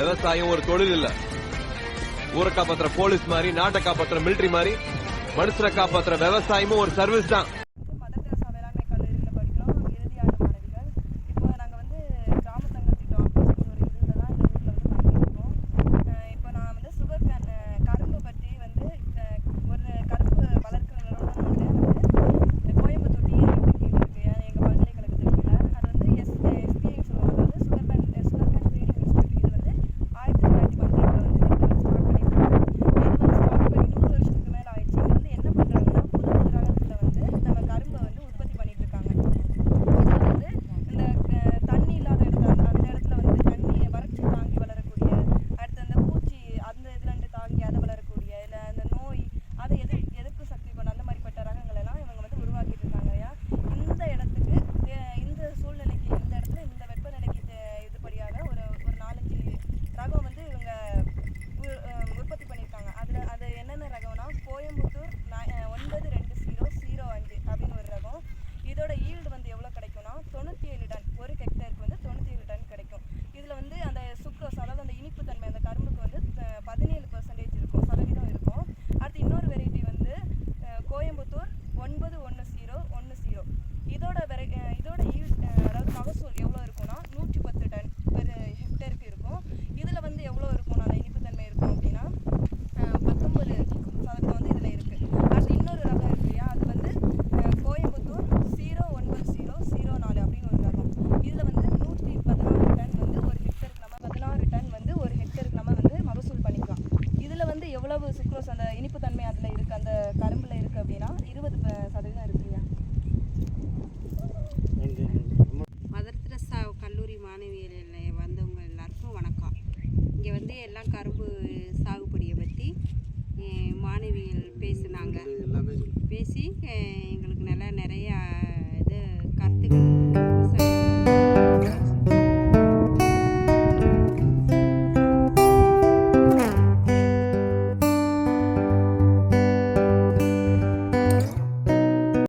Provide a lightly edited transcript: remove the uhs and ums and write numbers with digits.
விவசாயம் ஒரு தொழில் இல்ல. ஊரை காப்பாத்துற போலீஸ் மாதிரி, நாட்டை காப்பாத்துற மிலிட்டரி மாதிரி, மனுஷனை காப்பாத்துற விவசாயமும் ஒரு சர்வீஸ் தான். எவ்வளவு சுக்ரோஸ் அந்த இனிப்பு தன்மை அதில் இருக்குது, அந்த கரும்பில் இருக்குது அப்படின்னா 20% இருக்குயா. மதர் தெரசா கல்லூரி மாணவியல் வந்தவங்க எல்லாருக்கும் வணக்கம். இங்கே வந்து எல்லாம் கரும்பு சாகுபடியை பற்றி மாணவியல் பேசி